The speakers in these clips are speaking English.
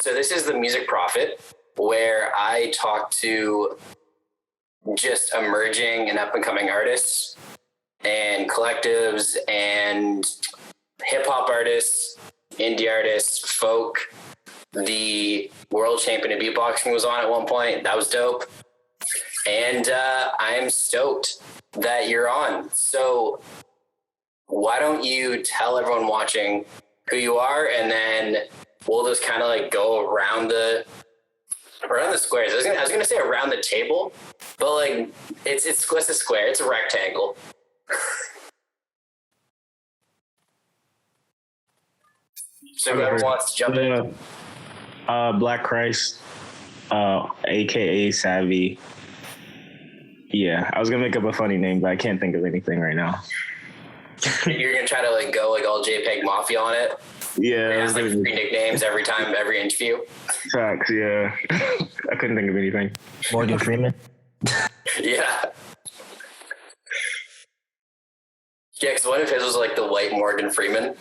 So this is the Music Prophet, where I talk to just emerging and up and coming artists and collectives and hip hop artists, indie artists, folk. The world champion of beatboxing was on at one point. That was dope. And I am stoked that you're on. So why don't you tell everyone watching who you are, and then we'll just kind of like go around the squares. I was gonna say around the table, but like it's a square. It's a rectangle. So whoever wants to jump in. Blkchrist, aka Savvy. Yeah, I was gonna make up a funny name, but I can't think of anything right now. You're gonna try to like go like all JPEG Mafia on it. Yeah, has like 3 nicknames every time, every interview. Facts. Yeah, I couldn't think of anything. Morgan Freeman. Yeah. Yeah, because one of his was like the white Morgan Freeman.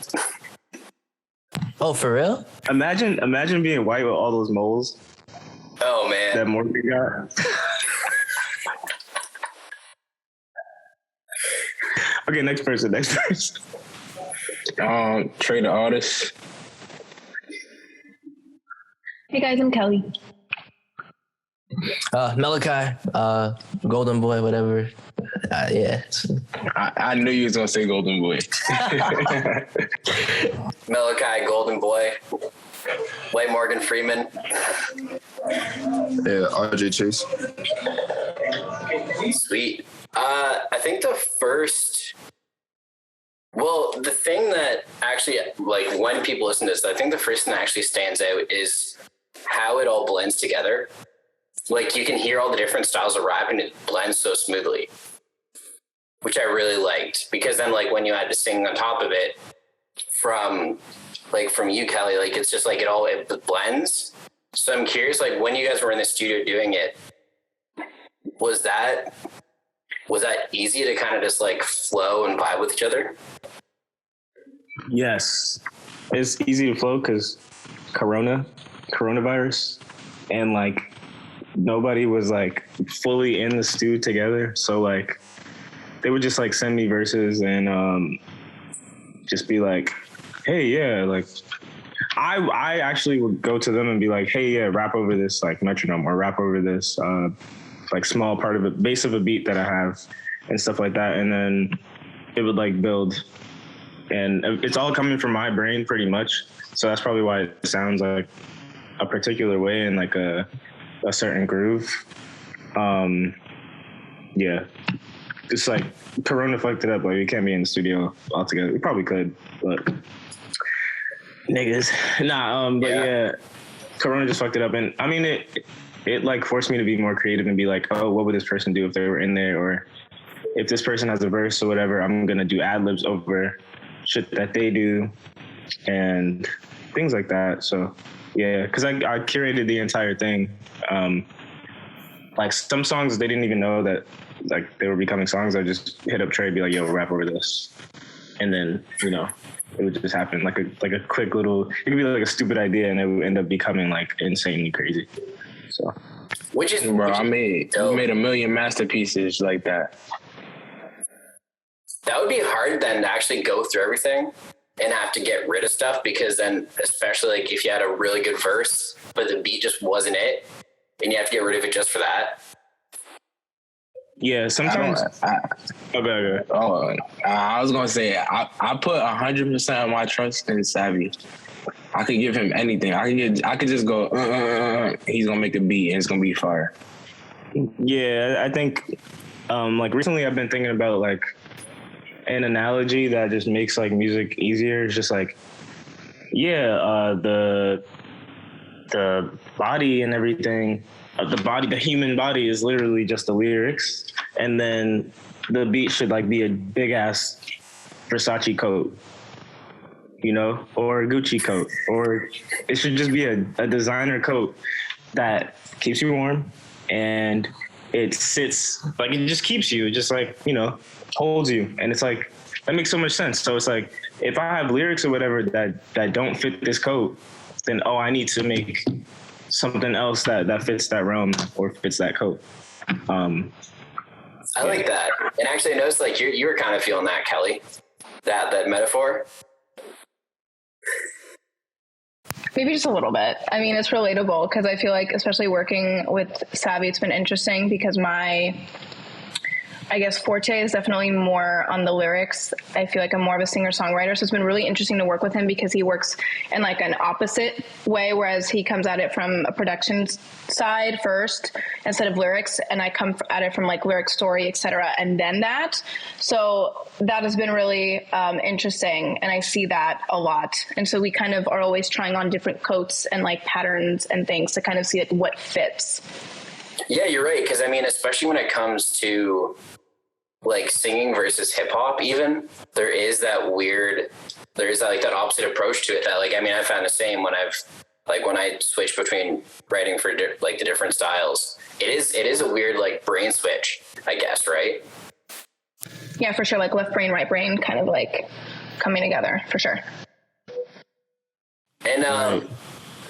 Oh, for real? Imagine being white with all those moles. Oh man. That Morgan got. Okay, next person. Tre The Artist. Hey guys, I'm KELLIE. Meliki, Golden Boy, whatever. Yeah. I knew you was gonna say Golden Boy. Meliki, Golden Boy, white Morgan Freeman. Yeah, RJ Chase. Sweet. I think the thing that actually, like, when people listen to this, I think the first thing that actually stands out is how it all blends together. Like, you can hear all the different styles of rap and it blends so smoothly, which I really liked, because then, like, when you add the singing on top of it from you, KELLIE, like, it's just like it blends. So I'm curious, like, when you guys were in the studio doing it, was that easy to kind of just like flow and vibe with each other? Yes, it's easy to flow because coronavirus, and like nobody was like fully in the stew together. So like they would just like send me verses and just be like, hey, yeah, like I actually would go to them and be like, hey, yeah, rap over this like metronome, or rap over this like small part of it, base of a beat that I have and stuff like that. And then it would like build, and it's all coming from my brain pretty much. So that's probably why it sounds like a particular way in like a certain groove. Yeah, it's like Corona fucked it up. Like we can't be in the studio all together. We probably could, but niggas. But yeah, Corona just fucked it up. And I mean, it like forced me to be more creative and be like, oh, what would this person do if they were in there? Or if this person has a verse or whatever, I'm going to do ad libs over shit that they do and things like that. So yeah, because I curated the entire thing. Like some songs, they didn't even know that like they were becoming songs. I just hit up Tre, be like, yo, rap over this. And then, you know, it would just happen like a quick little, it could be like a stupid idea and it would end up becoming like insanely crazy. So, I made 1 million masterpieces like that. That would be hard then to actually go through everything and have to get rid of stuff, because then, especially like if you had a really good verse, but the beat just wasn't it, and you have to get rid of it just for that. Yeah, sometimes. Okay. I was gonna say I put 100% of my trust in Savvy. I could give him anything. I could just go. He's gonna make a beat and it's gonna be fire. Yeah, I think like recently I've been thinking about like an analogy that just makes like music easier. It's just like, the body and everything. The human body is literally just the lyrics, and then the beat should like be a big ass Versace coat, you know, or a Gucci coat, or it should just be a designer coat that keeps you warm and it sits like it just keeps you, just like, you know, holds you, and it's like that makes so much sense. So it's like if I have lyrics or whatever that don't fit this coat, then I need to make something else that fits that realm or fits that code. I like that. And actually I noticed like you were kind of feeling that, Kelly, that metaphor. Maybe just a little bit. I mean, it's relatable because I feel like, especially working with Savvy, it's been interesting because I guess forte is definitely more on the lyrics. I feel like I'm more of a singer-songwriter, so it's been really interesting to work with him because he works in like an opposite way, whereas he comes at it from a production side first instead of lyrics, and I come at it from like lyric, story, etc., and then that. So that has been really interesting, and I see that a lot. And so we kind of are always trying on different coats and like patterns and things to kind of see like what fits. Yeah, you're right. Because I mean, especially when it comes to like singing versus hip hop, even there is that that opposite approach to it. That like, I mean, I found the same when I switch between writing for like the different styles. It is a weird like brain switch, I guess, right? Yeah, for sure. Like left brain, right brain, kind of like coming together, for sure. And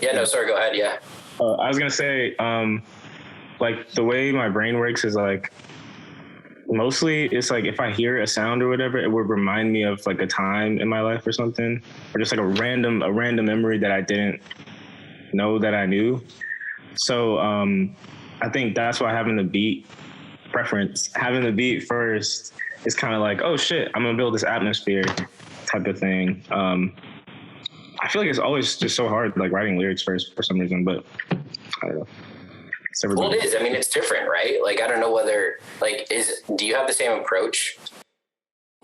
yeah, no, sorry, go ahead. Yeah. I was gonna say, like the way my brain works is like, mostly it's like if I hear a sound or whatever, it would remind me of like a time in my life or something, or just like a random memory that I didn't know that I knew. So I think that's why having the beat first is kind of like, oh shit, I'm gonna build this atmosphere type of thing. I feel like it's always just so hard like writing lyrics first for some reason, but I don't know. Well, it is. I mean, it's different, right? Like, I don't know whether, like, do you have the same approach,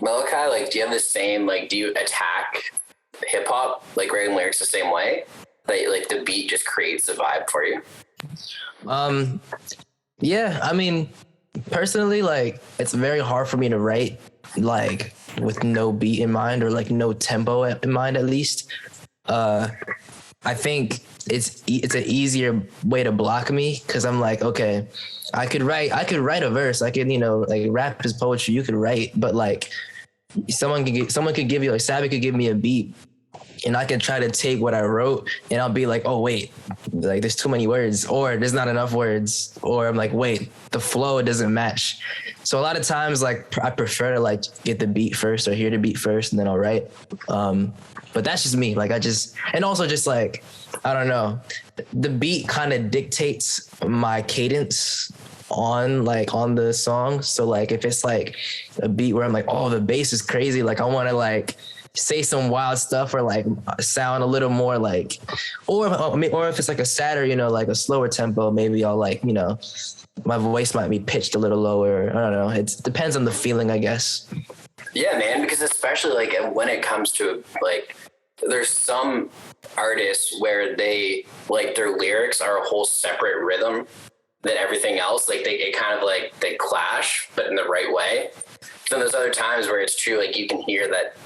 Meliki? Like, do you have the same, like, do you attack hip hop, like, writing lyrics the same way? Like, the beat just creates the vibe for you? Yeah, I mean, personally, like, it's very hard for me to write, like, with no beat in mind or, like, no tempo in mind, at least. I think it's an easier way to block me because I'm like, okay, I could write a verse. I could, like rap is poetry. You could write, but like someone could give you, like Savvy could give me a beat and I can try to take what I wrote and I'll be like, oh wait, like there's too many words or there's not enough words. Or I'm like, wait, the flow doesn't match. So a lot of times like I prefer to like get the beat first or hear the beat first and then I'll write. But that's just me. Like and also just like, I don't know, the beat kind of dictates my cadence on the song. So like if it's like a beat where I'm like, oh, the bass is crazy. Like I want to like say some wild stuff or like sound a little more like, or if it's like a sadder, like a slower tempo, maybe I'll like, my voice might be pitched a little lower. I don't know. It depends on the feeling, I guess. Yeah, man, because especially like when it comes to like, there's some artists where they like their lyrics are a whole separate rhythm than everything else. Like they kind of like they clash, but in the right way. Then there's other times where it's true, like you can hear that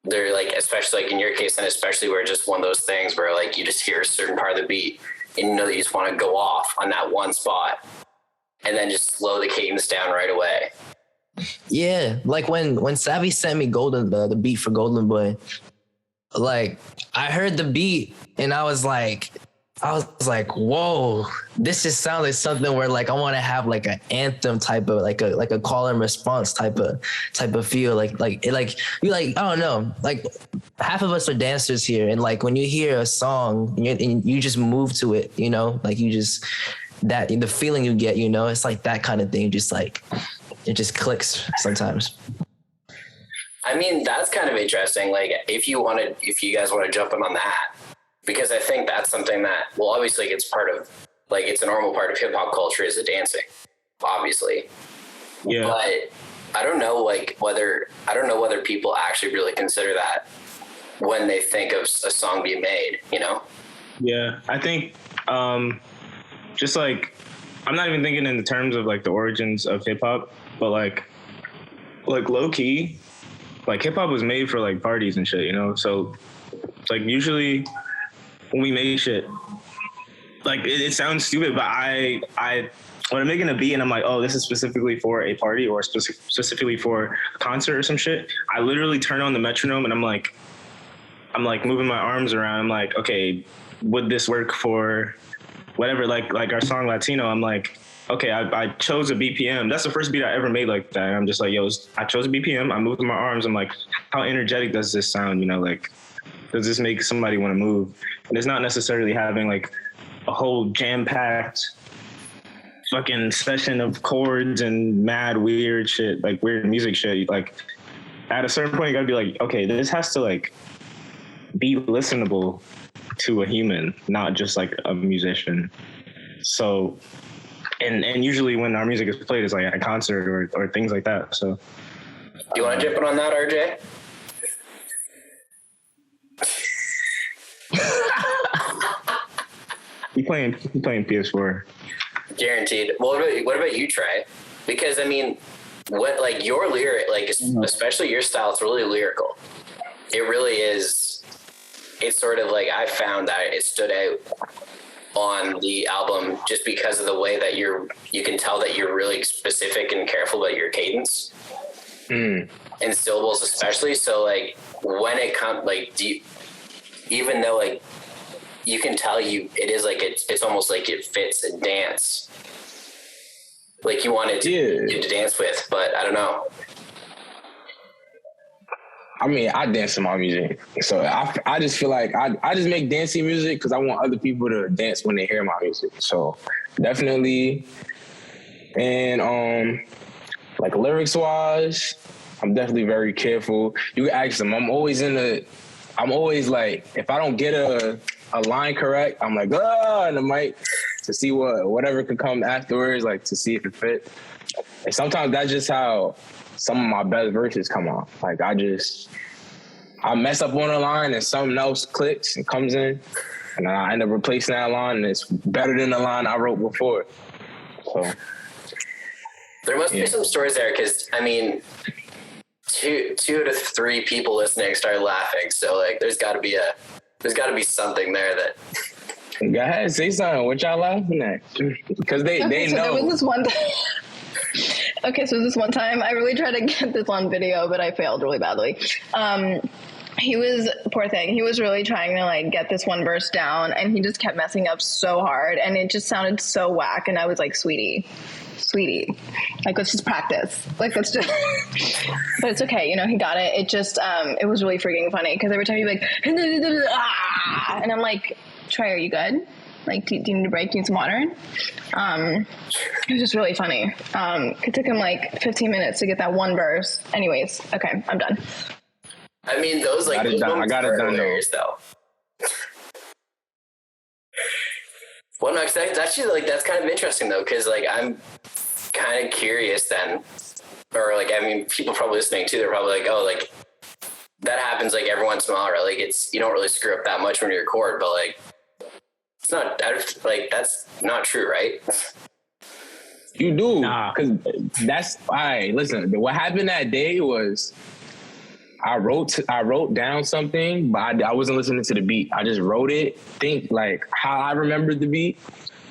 they're like, especially like in your case, and especially where it's just one of those things where like you just hear a certain part of the beat and you know that you just want to go off on that one spot and then just slow the cadence down right away. Yeah, like when Savvy sent me the beat for Golden Boy, like I heard the beat and I was like, whoa, this just sounds like something where like I want to have like an anthem type of like a call and response type of feel like you like I don't know, like half of us are dancers here and like when you hear a song and you just move to it, like you just that the feeling you get, it's like that kind of thing, just like it just clicks sometimes. I mean, that's kind of interesting. Like if you guys want to jump in on that, because I think that's something that, well, obviously it's part of, like, it's a normal part of hip hop culture is the dancing, obviously. Yeah. But I don't know whether people actually really consider that when they think of a song being made, Yeah, I think just like, I'm not even thinking in the terms of like the origins of hip hop, but like low key, like hip hop was made for like parties and shit, So like usually when we make shit, like it sounds stupid, but I when I'm making a beat and I'm like, oh, this is specifically for a party or specifically for a concert or some shit, I literally turn on the metronome and I'm like, I'm like moving my arms around. I'm like, okay, would this work for whatever? Like our song Latino. I'm like, okay, I chose a BPM. That's the first beat I ever made like that. And I'm just like, yo, I chose a BPM. I'm moving my arms. I'm like, how energetic does this sound? You know, like, does this make somebody want to move? And it's not necessarily having like a whole jam-packed fucking session of chords and mad weird shit, like weird music shit. Like at a certain point, you gotta be like, okay, this has to like be listenable to a human, not just like a musician. So, and usually when our music is played, it's like at a concert or things like that. So, do you want to jump in on that, RJ? You playing PS4? Guaranteed. Well, what about you, Trey? Because I mean, what like your lyric, like especially your style, it's really lyrical. It really is. It's sort of like I found that it stood out on the album just because of the way that you can tell that you're really specific and careful about your cadence and syllables, especially. So like when it comes like even though like you can tell it is like it's almost like it fits a dance. Like you wanted to dance with, but I don't know. I mean, I dance to my music. So I just feel like I just make dancing music because I want other people to dance when they hear my music. So definitely. And like lyrics wise, I'm definitely very careful. You can ask them. I'm always like, if I don't get a line correct, I'm like, in the mic to see whatever could come afterwards, like to see if it fit. And sometimes that's just how some of my best verses come out. Like I mess up on a line and something else clicks and comes in, and I end up replacing that line and it's better than the line I wrote before. So there must be some stories there, because I mean, two to three people listening started laughing. So like, there's got to be something there that. Go ahead, say something. What y'all laughing at? Because they know. There was this one time. Okay, so this one time I really tried to get this on video, but I failed really badly. He was, poor thing, he was really trying to like get this one verse down, and he just kept messing up so hard, and it just sounded so whack. And I was like, sweetie, like, let's just practice. Like, let's just, but it's okay. You know, he got it. It just, it was really freaking funny, because every time he'd be like, and I'm like, Trey, are you good? Like, do you need a break? Do you need some water? It was just really funny. It took him like 15 minutes to get that one verse. Anyways, okay, I'm done. I mean, those like I got it done though. Well, no, that's actually like that's kind of interesting though, because like I'm kind of curious then, or like I mean, people probably listening too. They're probably like, oh, like that happens like every once in a while, right? Like you don't really screw up that much when you record, but like. It's not like that's not true, right? You do, because that's all right. Listen, what happened that day was I wrote down something, but I wasn't listening to the beat. I just wrote it, think like how I remembered the beat.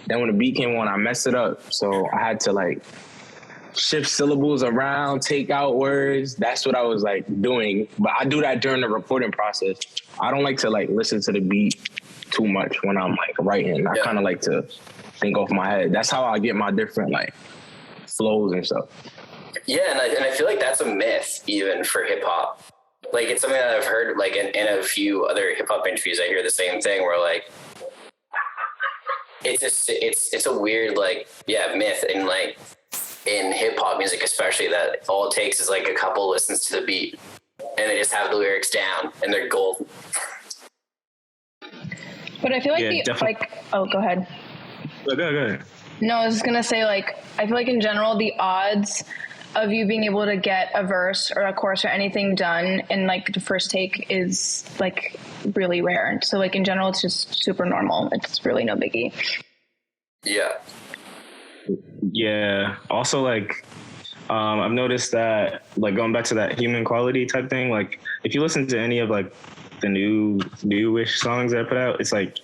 Then when the beat came on, I messed it up. So I had to like shift syllables around, take out words. That's what I was like doing. But I do that during the recording process. I don't like to like listen to the beat too much when I'm like writing. I kind of like to think off my head. That's how I get my different like flows and stuff. Yeah, and I feel like that's a myth even for hip hop. Like it's something that I've heard like in a few other hip hop interviews. I hear the same thing where like it's a weird like myth and like in hip hop music especially that all it takes is like a couple listens to the beat and they just have the lyrics down and they're gold. But I feel like go ahead. Go ahead. No, I was just gonna say like I feel like in general the odds of you being able to get a verse or a chorus or anything done in like the first take is like really rare. So like in general, it's just super normal. It's really no biggie. Yeah. Yeah. Also like, I've noticed that like going back to that human quality type thing, like if you listen to any of like the newish songs that I put out, it's like,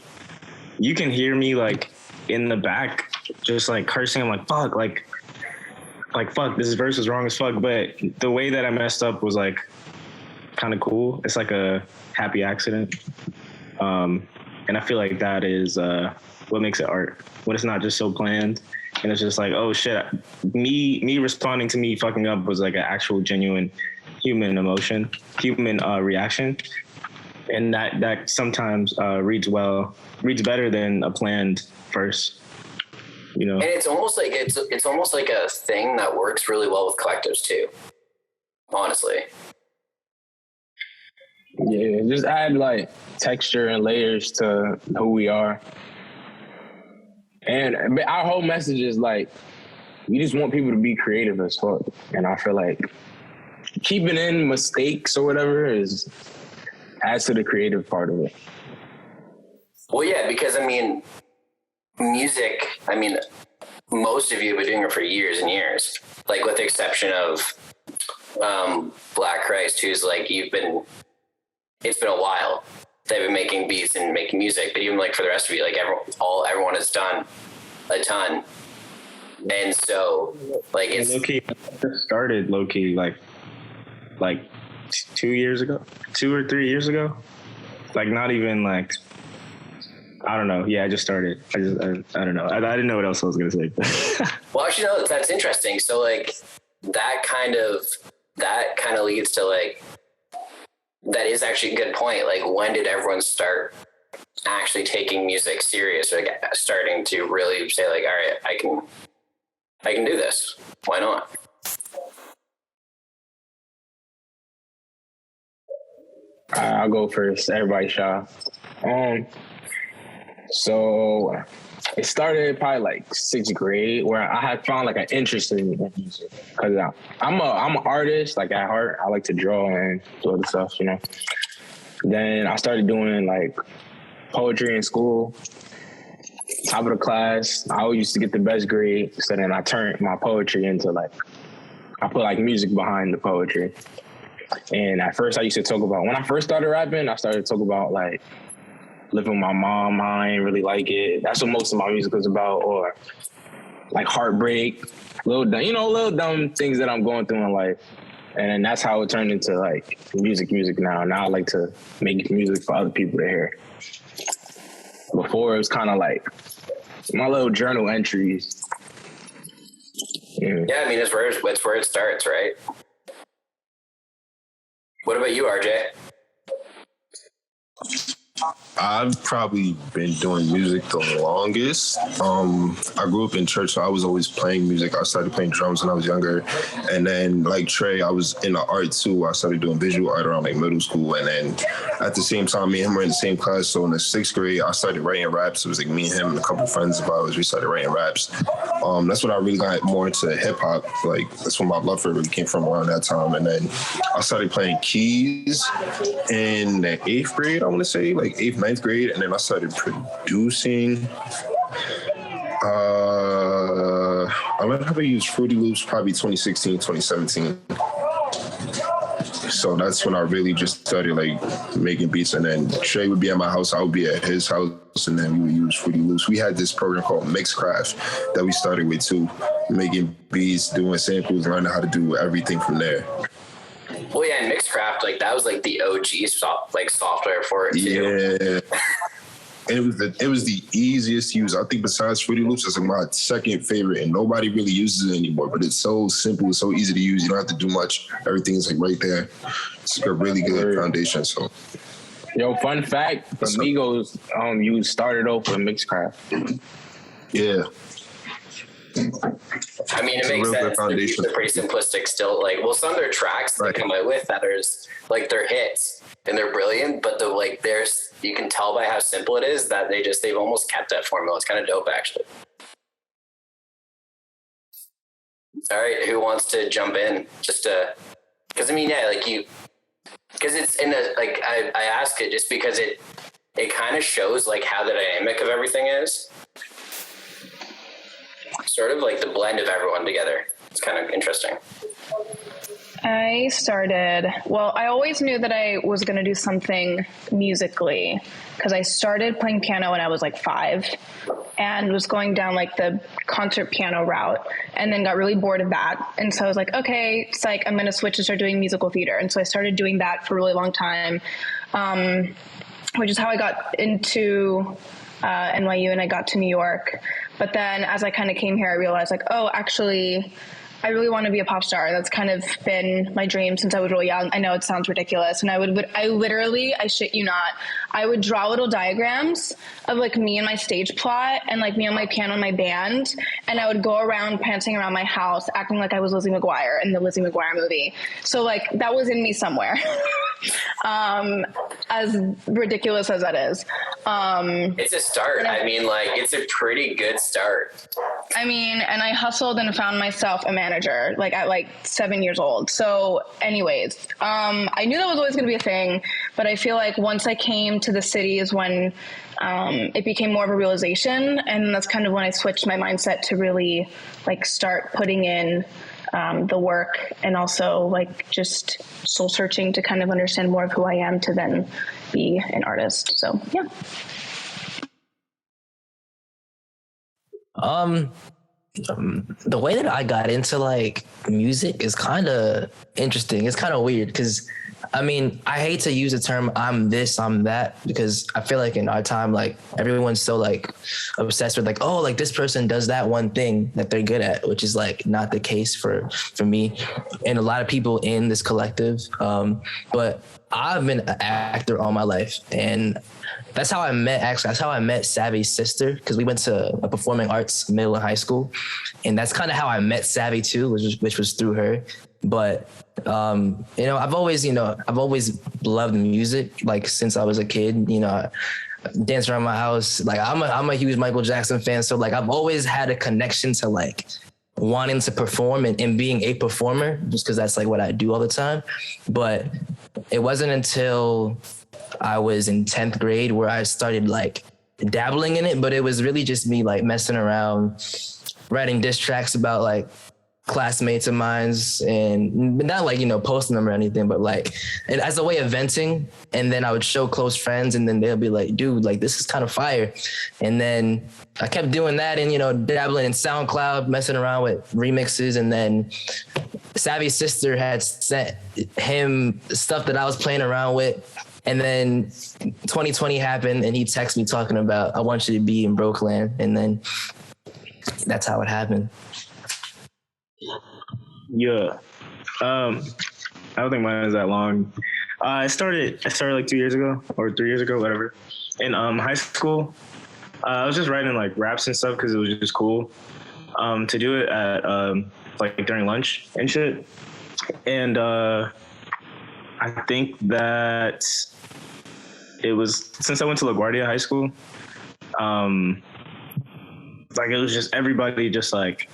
you can hear me like in the back, just like cursing. I'm like, fuck, this verse is wrong as fuck. But the way that I messed up was like kind of cool. It's like a happy accident. And I feel like that is what makes it art. When it's not just so planned and it's just like, oh shit, me responding to me fucking up was like an actual genuine human emotion, human reaction. And that sometimes reads better than a planned verse, you know? And it's almost like it's almost like a thing that works really well with collectives too, honestly. Yeah, just add like texture and layers to who we are. And our whole message is like, we just want people to be creative as fuck. And I feel like keeping in mistakes or whatever adds to the creative part of it. Well, yeah, because I mean, music, most of you have been doing it for years and years, like with the exception of Blkchrist, who's like, it's been a while. They've been making beats and making music, but even like for the rest of you, like everyone has done a ton. And so like it's low-key started low-key like 2 years ago, 2 or 3 years ago. Like not even like, I don't know. Yeah, I just started. I don't know. I didn't know what else I was going to say. Well, actually, no, that's interesting. So like that kind of leads to like, that is actually a good point. Like, when did everyone start actually taking music serious, or like starting to really say like, all right, I can do this. Why not? I'll go first. Everybody shy. So it started probably like 6th grade, where I had found like an interest in music, because I'm an artist, like at heart. I like to draw and do other stuff, you know. Then I started doing like poetry in school, top of the class. I always used to get the best grade, so then I turned my poetry into like, I put like music behind the poetry. And at first I used to talk about, when I first started rapping, I started to talk about like living with my mom, I ain't really like it. That's what most of my music was about, or like heartbreak, little dumb things that I'm going through in life. And then that's how it turned into like music now. Now I like to make music for other people to hear. Before it was kind of like my little journal entries. Yeah, I mean, it's where it starts, right? What about you, RJ? I've probably been doing music the longest. I grew up in church, so I was always playing music. I started playing drums when I was younger. And then like Tre, I was in the art too. I started doing visual art around like middle school. And then at the same time, me and him were in the same class. So in the 6th grade, I started writing raps. It was like me and him and a couple of friends of ours. We started writing raps. That's when I really got more into hip hop. Like that's when my love for it really came from around that time. And then I started playing keys in the 8th grade, I want to say, like 8th, 9th grade, and then I started producing. I learned how to use Fruity Loops probably 2016, 2017. So that's when I really just started like making beats, and then Tre would be at my house, I would be at his house, and then we would use Fruity Loops. We had this program called Mixcraft that we started with too, making beats, doing samples, learning how to do everything from there. Well, yeah, and Mixcraft, like that was like the OG software for it too. Yeah. And it was the easiest to use. I think besides Fruity Loops, it's like my second favorite, and nobody really uses it anymore. But it's so simple, it's so easy to use. You don't have to do much. Everything's like right there. It's like a really good foundation. So, yo, fun fact: Amigos, you started off with Mixcraft. Yeah. I mean, it makes sense. They're pretty simplistic still. Like, well, some of their tracks they come out with that are like they're hits and they're brilliant, but you can tell by how simple it is that they've almost kept that formula. It's kind of dope, actually. All right, who wants to jump in? Just because I mean, yeah, because it's in a like I ask it just because it kind of shows like how the dynamic of everything is. Sort of like the blend of everyone together. It's kind of interesting. I always knew that I was going to do something musically because I started playing piano when I was like 5 and was going down like the concert piano route and then got really bored of that. And so I was like, okay, psych, I'm going to switch and start doing musical theater. And so I started doing that for a really long time, which is how I got into NYU and I got to New York. But then as I kind of came here, I realized like, oh, actually, I really want to be a pop star. That's kind of been my dream since I was really young. I know it sounds ridiculous. And I shit you not, I would draw little diagrams of like me and my stage plot and like me on my piano and my band. And I would go around prancing around my house, acting like I was Lizzie McGuire in the Lizzie McGuire movie. So like that was in me somewhere. As ridiculous as that is. It's a start. I mean, like, it's a pretty good start. I mean, and I hustled and found myself a manager like at like 7 years old. So anyways, I knew that was always going to be a thing, but I feel like once I came to the city is when it became more of a realization. And that's kind of when I switched my mindset to really like start putting in the work and also like just soul searching to kind of understand more of who I am to then be an artist. So yeah. The way that I got into like music is kind of interesting. It's kind of weird because I mean, I hate to use the term I'm this, I'm that, because I feel like in our time, like everyone's so like obsessed with like, oh, like this person does that one thing that they're good at, which is like not the case for me and a lot of people in this collective. But I've been an actor all my life, and that's how I met Savvy's sister, because we went to a performing arts middle and high school, and that's kind of how I met Savvy too, which was through her. But you know, I've always loved music, like since I was a kid. You know, I dance around my house. Like I'm a huge Michael Jackson fan, so like I've always had a connection to like wanting to perform and being a performer, just because that's like what I do all the time. But it wasn't until I was in 10th grade where I started like dabbling in it, but it was really just me like messing around, writing diss tracks about like classmates of mine's, and not like, you know, posting them or anything, but like, and as a way of venting. And then I would show close friends, and then they'll be like, dude, like this is kind of fire. And then I kept doing that and, you know, dabbling in SoundCloud, messing around with remixes. And then Savvy's sister had sent him stuff that I was playing around with. And then 2020 happened, and he texted me talking about, I want you to be in Brokeland. And then that's how it happened. Yeah. I don't think mine is that long. I started like 2 years ago or 3 years ago, whatever. In high school, I was just writing like raps and stuff because it was just cool to do it at like during lunch and shit. And I think that it was, since I went to LaGuardia High School, like it was just everybody just like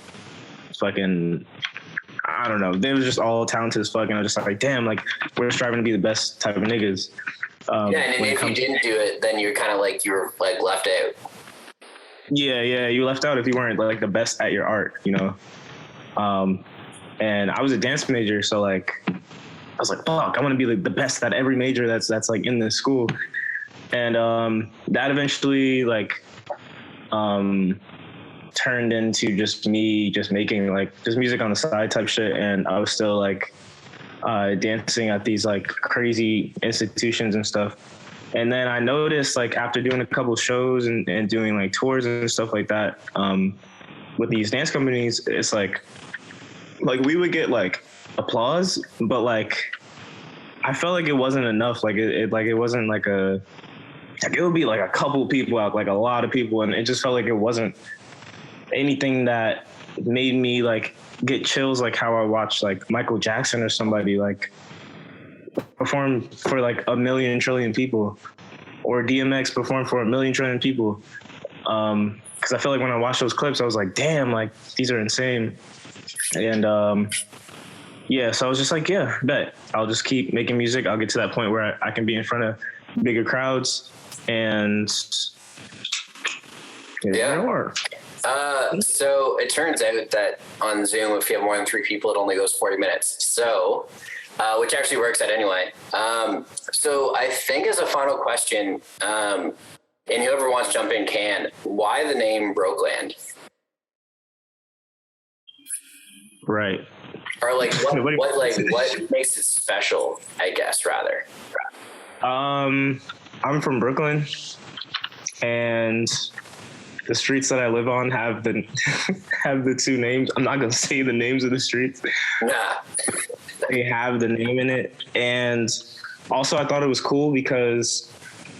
fucking, I don't know, they were just all talented as fuck, and I was just like, damn, like we're striving to be the best type of niggas. Yeah, and if you didn't do it, then you're kind of like, you were like left out. Yeah, you left out if you weren't like the best at your art, you know. And I was a dance major, so like I was like, fuck, I want to be like the best at every major that's like in this school. And that eventually like turned into just me just making like just music on the side type shit. And I was still like dancing at these like crazy institutions and stuff. And then I noticed like after doing a couple shows and doing like tours and stuff like that with these dance companies, it's like we would get like applause, but like I felt like it wasn't enough. Like it wasn't like it would be like a couple people out, like a lot of people, and it just felt like it wasn't anything that made me like get chills, like how I watched like Michael Jackson or somebody like perform for like a million trillion people, or DMX perform for a million trillion people. Because I feel like when I watched those clips, I was like, damn, like these are insane. And yeah, so I was just like, yeah, bet I'll just keep making music. I'll get to that point where I can be in front of bigger crowds, and yeah. So it turns out that on Zoom, if you have more than 3 people, it only goes 40 minutes. So, which actually works out anyway. So I think as a final question, and whoever wants to jump in can, why the name Brokeland? Right. Or like what makes it special, I guess, rather. I'm from Brooklyn, and the streets that I live on have the have the 2 names. I'm not gonna say the names of the streets. Nah. They have the name in it, and also I thought it was cool because,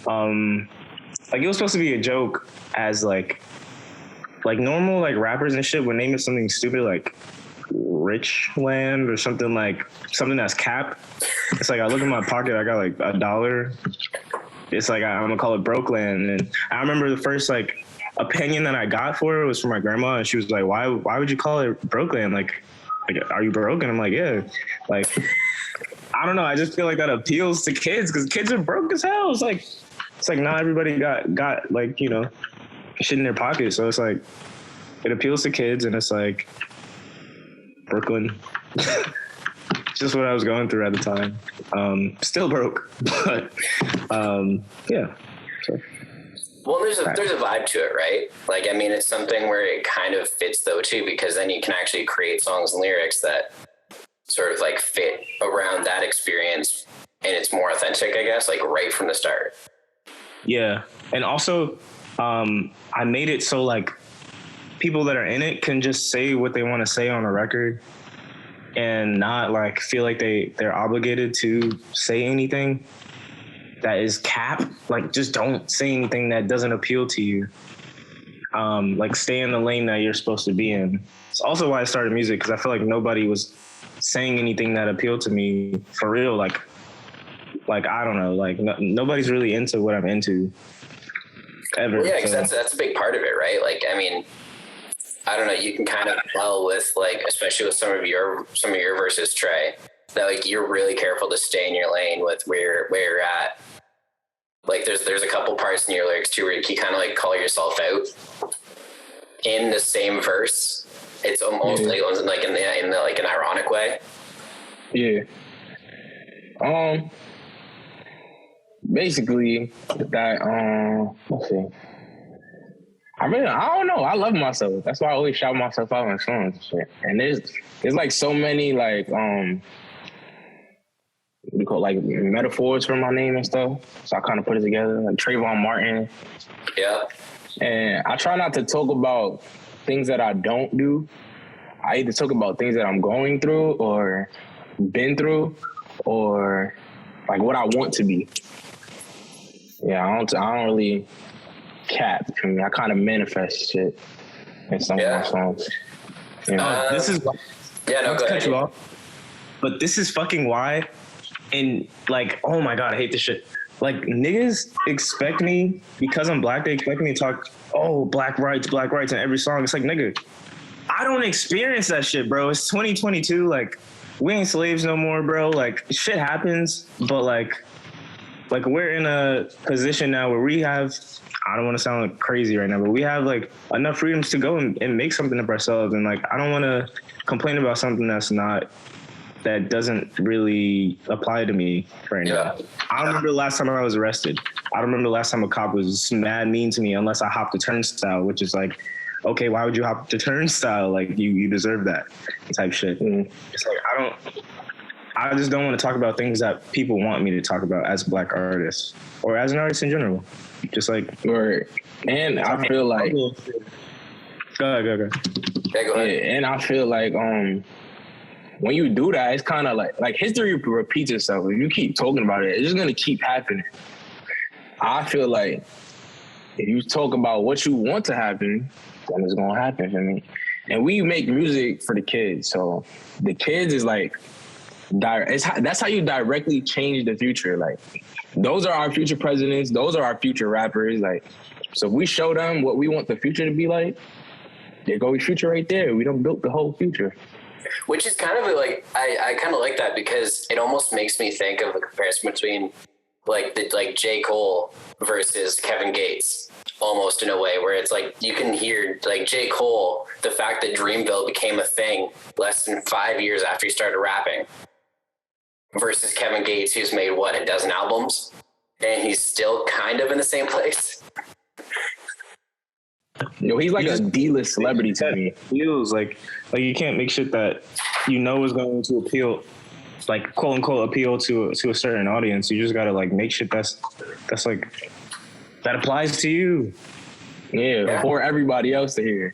like it was supposed to be a joke, as like normal like rappers and shit would name it something stupid like Richland or something that's cap. It's like I look in my pocket, I got like $1. It's like I'm gonna call it Brokeland, and I remember the first like opinion that I got for it was from my grandma, and she was like, why would you call it Brokeland? Like are you broken? I'm like, yeah. Like I don't know, I just feel like that appeals to kids because kids are broke as hell. It's like not everybody got like, you know, shit in their pocket, so it's like it appeals to kids, and it's like Brooklyn. Just what I was going through at the time. Still broke, but yeah. So. Well, there's a vibe to it, right? Like, I mean, it's something where it kind of fits though too, because then you can actually create songs and lyrics that sort of like fit around that experience, and it's more authentic, I guess, like right from the start. Yeah, and also I made it so like people that are in it can just say what they want to say on a record and not like feel like they're obligated to say anything that is cap. Like just don't say anything that doesn't appeal to you. Like stay in the lane that you're supposed to be in. It's also why I started music, because I feel like nobody was saying anything that appealed to me for real. Like I don't know, like nobody's really into what I'm into ever. Well, yeah, because that's a big part of it, right? Like, I mean, I don't know, you can kind of tell with like, especially with some of your verses, Tre, that like you're really careful to stay in your lane with where you're at. Like there's a couple parts in your lyrics too where you kind of like call yourself out in the same verse. It's almost like in the like an ironic way. Yeah. Basically that let's see. I don't know. I love myself. That's why I always shout myself out in songs and shit. And there's like so many like what do you call it, like metaphors for my name and stuff. So I kind of put it together, like Trayvon Martin. Yeah. And I try not to talk about things that I don't do. I either talk about things that I'm going through or been through or like what I want to be. Yeah, I don't really cap. I mean, I kind of manifest shit in some of my songs. You know? This is yeah, no, go ahead. You off, but this is fucking why. And like, oh my God, I hate this shit. Like niggas expect me, because I'm black, they expect me to talk, black rights in every song. It's like, nigga, I don't experience that shit, bro. It's 2022. Like, we ain't slaves no more, bro. Like, shit happens, but like we're in a position now where we have, I don't want to sound like crazy right now, but we have like enough freedoms to go and make something of ourselves. And like, I don't want to complain about something that doesn't really apply to me right now. I don't remember the last time I was arrested. I don't remember the last time a cop was mad mean to me unless I hopped a turnstile, which is like, okay, why would you hop the turnstile? Like you deserve that type shit. And it's like, I just don't want to talk about things that people want me to talk about as a black artist or as an artist in general. Just like, right. And I feel like, go ahead. Yeah, go ahead. Yeah, and I feel like, when you do that, it's kind of like history repeats itself. If you keep talking about it, it's just going to keep happening. I feel like if you talk about what you want to happen, then it's going to happen for me. And we make music for the kids. So the kids is like, that's how you directly change the future. Like, those are our future presidents. Those are our future rappers. Like, so if we show them what we want the future to be like, there go the future right there. We done built the whole future. Which is kind of like, I kind of like that because it almost makes me think of the comparison between like J. Cole versus Kevin Gates. almost in a way where it's like you can hear like J. Cole, the fact that Dreamville became a thing less than 5 years after he started rapping versus Kevin Gates, who's made a dozen albums and he's still kind of in the same place. Yo, he's like a D-list celebrity to me. Feels like you can't make shit that is going to appeal, like quote unquote appeal to a certain audience. You just gotta like make shit that's like that applies to you. Yeah, for everybody else to hear.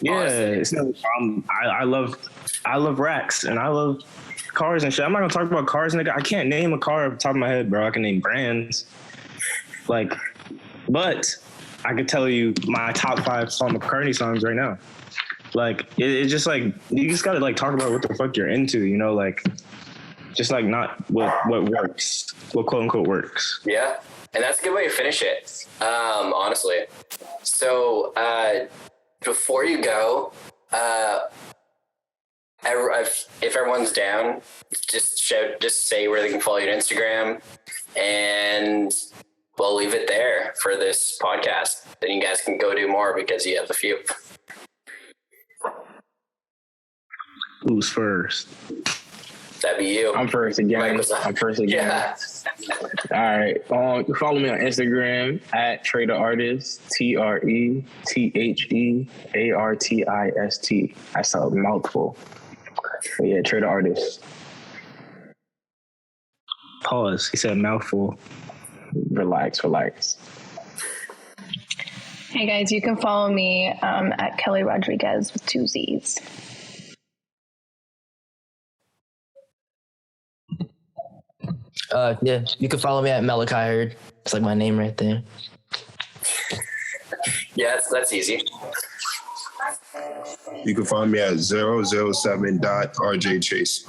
Yeah, it's no problem. I love racks and I love cars and shit. I'm not gonna talk about cars, nigga. I can't name a car off the top of my head, bro. I can name brands, like, but I could tell you my top 5 Paul McCartney songs right now. Like, it's just like, you just gotta like talk about what the fuck you're into, like, just like not what works, what quote unquote works. Yeah, and that's a good way to finish it, honestly. So before you go, if everyone's down, just say where they can follow you on Instagram, and we'll leave it there for this podcast. Then you guys can go do more because you have a few. Who's first? That'd be you. I'm first again. Yeah. All right. Follow me on Instagram at Tre The Artist. TreTheArtist. That's a mouthful. But yeah, Tre The Artist. Pause. He said mouthful. Relax. Hey guys, you can follow me at Kelly Rodriguez with 2 Z's. Yeah, you can follow me at Meliki Hurd. It's like my name right there. Yeah, that's easy. You can find me at 007.RJChase.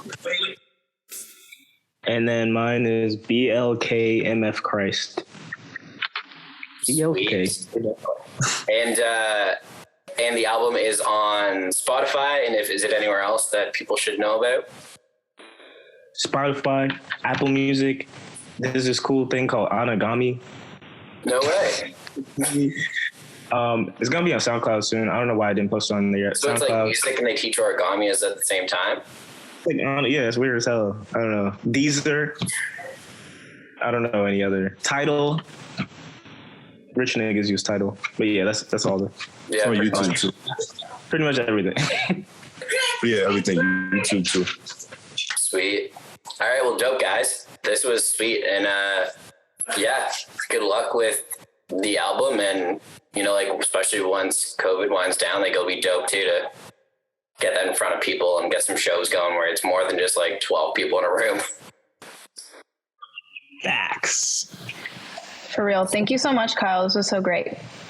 And then mine is Blkchrist. BLK. And the album is on Spotify. And is it anywhere else that people should know about? Spotify, Apple Music. There's this cool thing called Anagami. No way. It's gonna be on SoundCloud soon. I don't know why I didn't post it on there yet. So SoundCloud. It's like music and they teach origami is at the same time? Yeah, it's weird as hell. I don't know. Deezer. I don't know any other. Tidal. Rich niggas use Tidal. But yeah, that's all the. Yeah, on YouTube too. Pretty much everything. Yeah, everything. YouTube too. Sweet. All right, well, dope, guys. This was sweet. And yeah, good luck with the album. And, especially once COVID winds down, it'll be dope too to get that in front of people and get some shows going where it's more than just like 12 people in a room. Facts. For real. Thank you so much, Kyle. This was so great.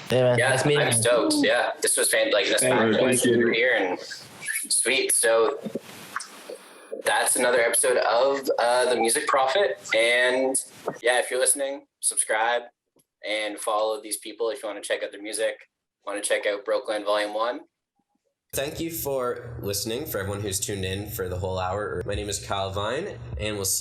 Yeah, man. Yeah, Nice meeting I'm you. stoked. Yeah, this was fantastic. Thank you. You're here and sweet. So that's another episode of The Music Prophet. And yeah, if you're listening, subscribe and follow these people if you want to check out their music. Want to check out Brokeland Volume 1. Thank you for listening, for everyone who's tuned in for the whole hour. My name is Kyle Vine, and we'll see